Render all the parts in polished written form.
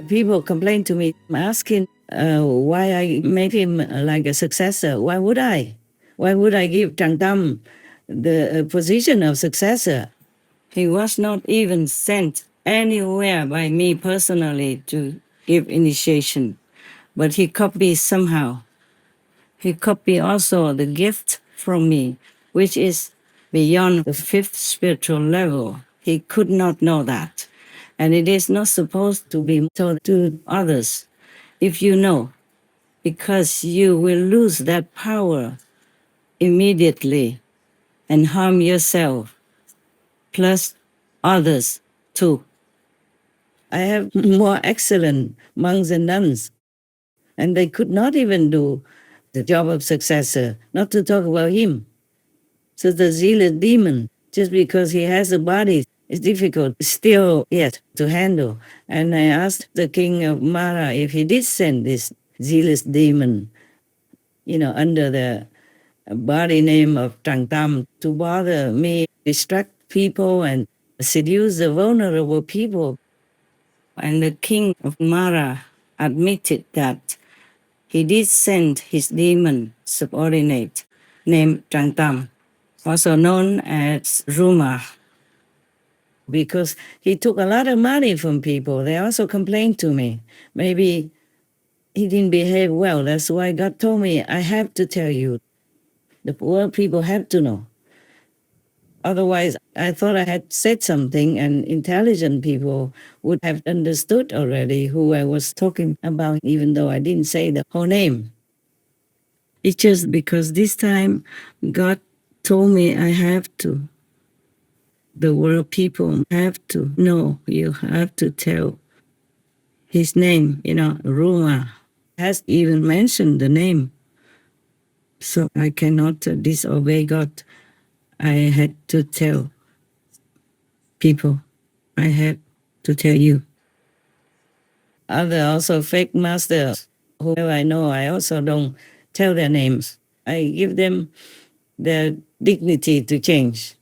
People complain to me, asking why I made him like a successor. Why would I? Why would I give Chang Tam the position of successor? He was not even sent anywhere by me personally to give initiation, but he copied somehow. He copied also the gift from me, which is beyond the fifth spiritual level. He could not know that. And it is not supposed to be told to others if you know, because you will lose that power immediately and harm yourself, plus others too. I have more excellent monks and nuns, and they could not even do the job of successor, not to talk about him. So the zealous demon, just because he has a body, is difficult still yet to handle. And I asked the king of Mara if he did send this zealous demon, under the body name of Trang Tam to bother me, distract people, and seduce the vulnerable people. And the king of Mara admitted that he did send his demon subordinate named Trang Tam, also known as Ruma, because he took a lot of money from people. They also complained to me. Maybe he didn't behave well. That's why God told me, I have to tell you. The poor people have to know. Otherwise, I thought I had said something and intelligent people would have understood already who I was talking about, even though I didn't say the whole name. It's just because this time God told me I have to. The world people have to know, you have to tell his name, Ruma has even mentioned the name. So I cannot disobey God. I had to tell people. I had to tell you. Other also fake masters, whoever I know, I also don't tell their names. I give them their dignity to change.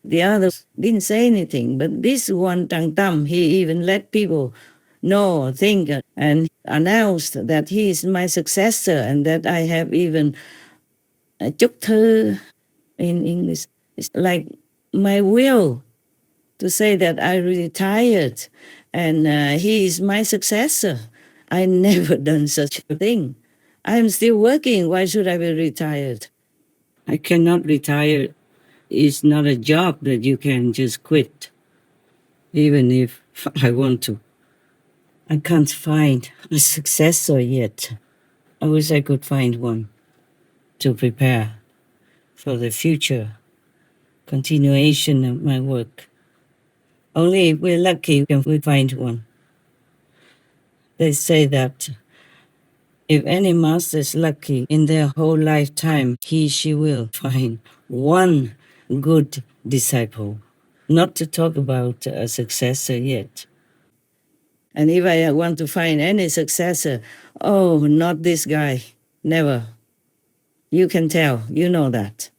The others didn't say anything, but this one Tang Tam, he even let people know, think, and announced that he is my successor and that I have even a chúc thư in English. It's like my will to say that I retired and he is my successor. I never done such a thing. I'm still working. Why should I be retired? I cannot retire. It's not a job that you can just quit, even if I want to. I can't find a successor yet. I wish I could find one to prepare for the future continuation of my work. Only if we're lucky can we find one. They say that if any master is lucky in their whole lifetime, she will find one good disciple. Not to talk about a successor yet. And if I want to find any successor, oh, not this guy. Never. You can tell, you know that.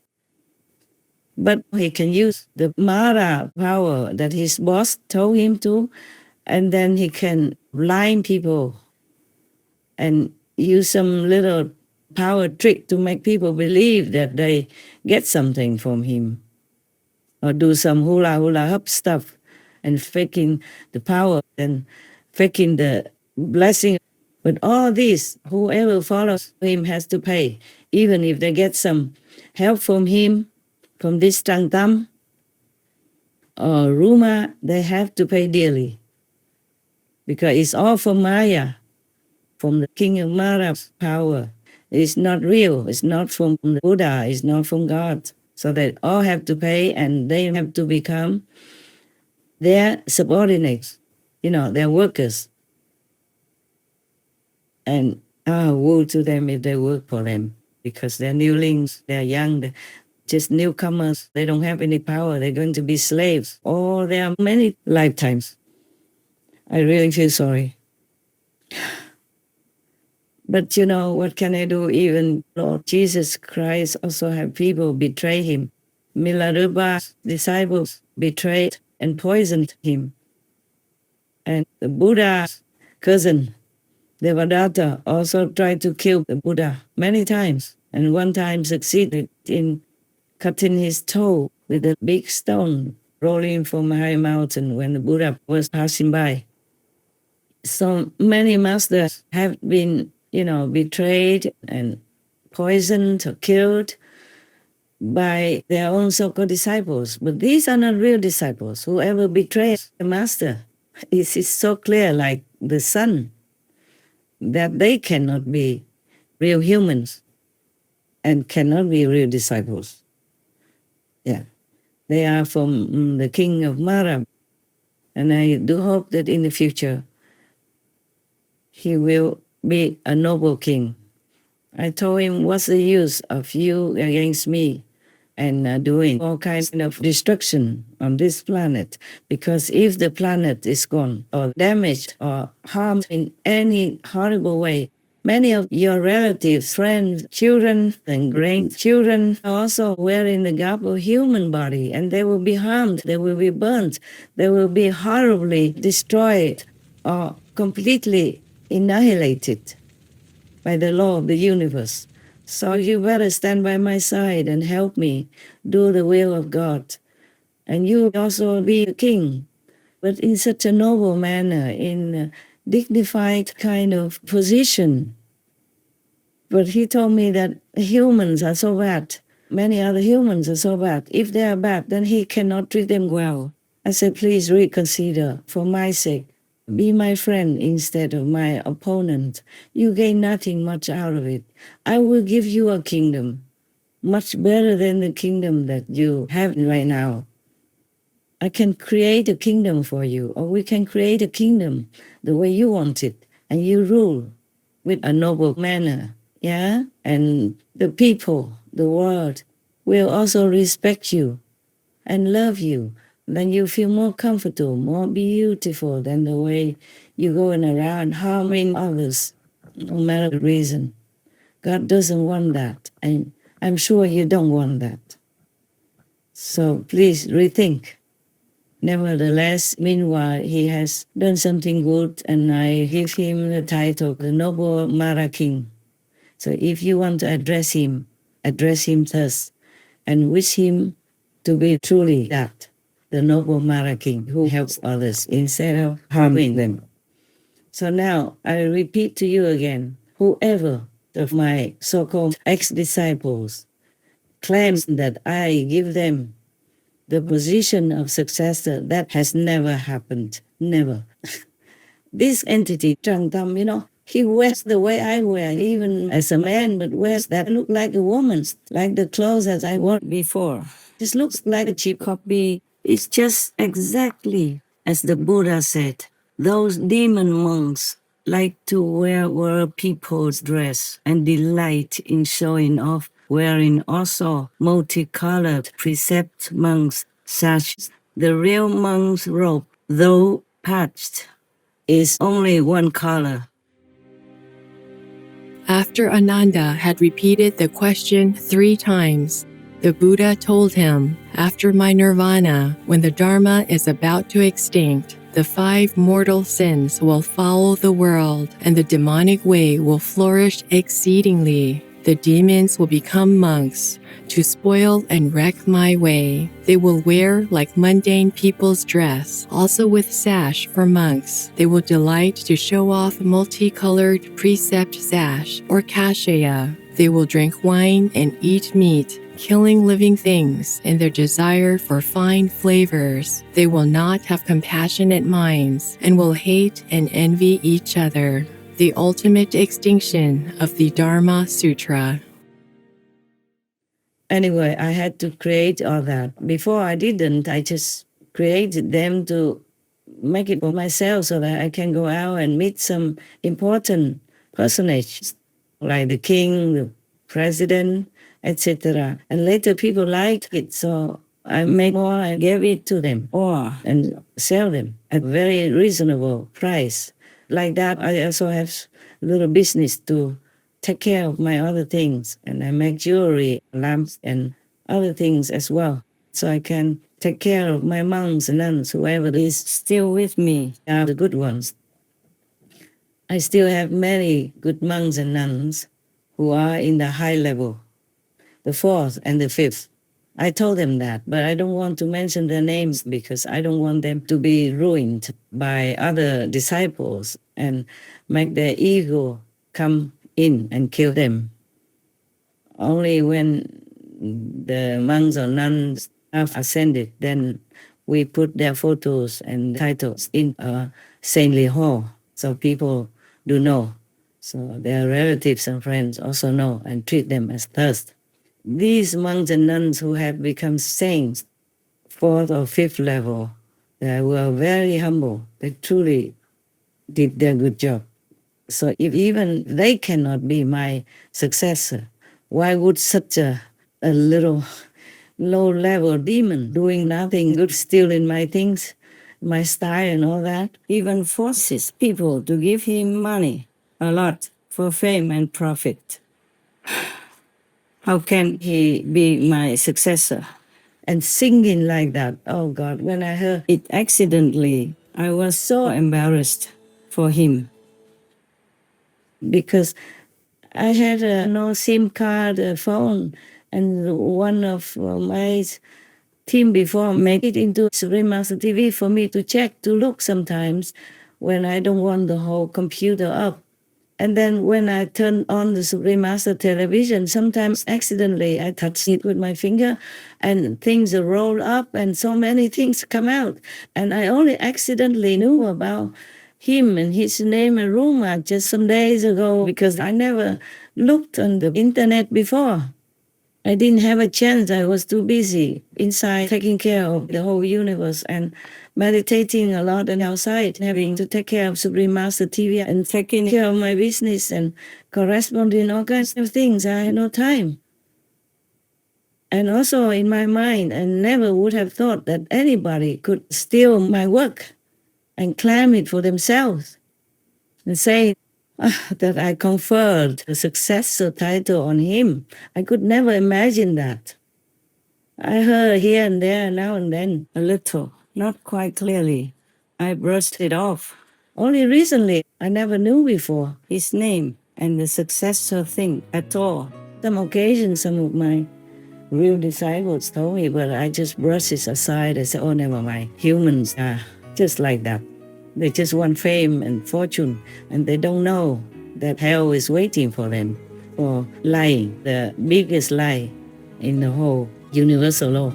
But he can use the Mara power that his boss told him to, and then he can blind people and use some little power trick to make people believe that they get something from him, or do some hula hula hoop stuff and faking the power and faking the blessing. But all this, whoever follows him has to pay, even if they get some help from him, from this Trang Tam or Ruma, they have to pay dearly, because it's all from Maya, from the king of Mara's power. It's not real. It's not from the Buddha. It's not from God. So they all have to pay, and they have to become their subordinates, their workers. And woe to them if they work for them, because they're newlings, they're young, they're just newcomers. They don't have any power. They're going to be slaves. Or there are many lifetimes. I really feel sorry. But what can I do? Even Lord Jesus Christ also have people betray him. Milarepa's disciples betrayed and poisoned him. And the Buddha's cousin, Devadatta, also tried to kill the Buddha many times, and one time succeeded in cutting his toe with a big stone rolling from a high mountain when the Buddha was passing by. So many masters have been, betrayed and poisoned or killed by their own so-called disciples. But these are not real disciples. Whoever betrays the master is so clear, like the sun, that they cannot be real humans and cannot be real disciples. Yeah. They are from the king of Mara. And I do hope that in the future he will be a noble king. I told him, what's the use of you against me and doing all kinds of destruction on this planet? Because if the planet is gone or damaged or harmed in any horrible way, many of your relatives, friends, children, and grandchildren are also wearing the garb of human body, and they will be harmed, they will be burnt, they will be horribly destroyed or completely annihilated by the law of the universe. So you better stand by my side and help me do the will of God. And you also be a king, but in such a noble manner, in a dignified kind of position. But he told me that humans are so bad. Many other humans are so bad. If they are bad, then he cannot treat them well. I said, please reconsider for my sake. Be my friend instead of my opponent. You gain nothing much out of it. I will give you a kingdom, much better than the kingdom that you have right now. I can create a kingdom for you, or we can create a kingdom the way you want it, and you rule with a noble manner. Yeah? And the people, the world, will also respect you and love you. Then you feel more comfortable, more beautiful than the way you're going around harming others, no matter the reason. God doesn't want that, and I'm sure you don't want that. So please rethink. Nevertheless, meanwhile, he has done something good, and I give him the title, the Noble Mara King. So if you want to address him thus, and wish him to be truly that, the noble Mara King who helps others instead of harming them. So now I repeat to you again, whoever of my so-called ex-disciples claims that I give them the position of successor, that has never happened, never. This entity, Chang Tam, he wears the way I wear, even as a man, but wears that look like a woman's, like the clothes as I wore before. This looks like a cheap copy. It's just exactly as the Buddha said. Those demon monks like to wear world people's dress and delight in showing off, wearing also multicolored precept monks, such as the real monk's robe, though patched, is only one color. After Ananda had repeated the question 3 times, the Buddha told him, after my nirvana, when the Dharma is about to extinct, the 5 mortal sins will follow the world, and the demonic way will flourish exceedingly. The demons will become monks to spoil and wreck my way. They will wear like mundane people's dress, also with sash for monks. They will delight to show off multicolored precept sash or kashaya. They will drink wine and eat meat, killing living things in their desire for fine flavors. They will not have compassionate minds and will hate and envy each other. The ultimate extinction of the Dharma Sutra. Anyway, I had to create all that. Before I didn't, I just created them to make it for myself so that I can go out and meet some important personages like the king, the president, etc. And later people liked it, so I made more and gave it to them and sell them at a very reasonable price. Like that, I also have a little business to take care of my other things, and I make jewelry, lamps, and other things as well. So I can take care of my monks and nuns, whoever is still with me are the good ones. I still have many good monks and nuns who are in the high level, the fourth and the fifth. I told them that, but I don't want to mention their names because I don't want them to be ruined by other disciples and make their ego come in and kill them. Only when the monks or nuns have ascended, then we put their photos and titles in a saintly hall so people do know. So their relatives and friends also know and treat them as thirst. These monks and nuns who have become saints, fourth or fifth level, they were very humble. They truly did their good job. So if even they cannot be my successor, why would such a little low-level demon doing nothing good stealing my things, my style and all that, even forces people to give him money, a lot, for fame and profit? How can he be my successor? And singing like that, oh God, when I heard it accidentally, I was so embarrassed for him because I had no SIM card phone, and one of my team before made it into Supreme Master TV for me to check, to look sometimes when I don't want the whole computer up. And then when I turn on the Supreme Master television, sometimes accidentally I touch it with my finger and things roll up and so many things come out. And I only accidentally knew about him and his name and rumor just some days ago because I never looked on the internet before. I didn't have a chance. I was too busy inside taking care of the whole universe and meditating a lot and outside having to take care of Supreme Master TV and taking care of my business and corresponding all kinds of things. I had no time. And also in my mind, I never would have thought that anybody could steal my work and claim it for themselves and say that I conferred the successor title on him. I could never imagine that. I heard here and there, now and then, a little, not quite clearly. I brushed it off. Only recently, I never knew before his name and the successor thing at all. Some occasions, some of my real disciples told me, but I just brushed it aside. I said, oh, never mind. Humans are just like that. They just want fame and fortune, and they don't know that hell is waiting for them for lying, the biggest lie in the whole universal law.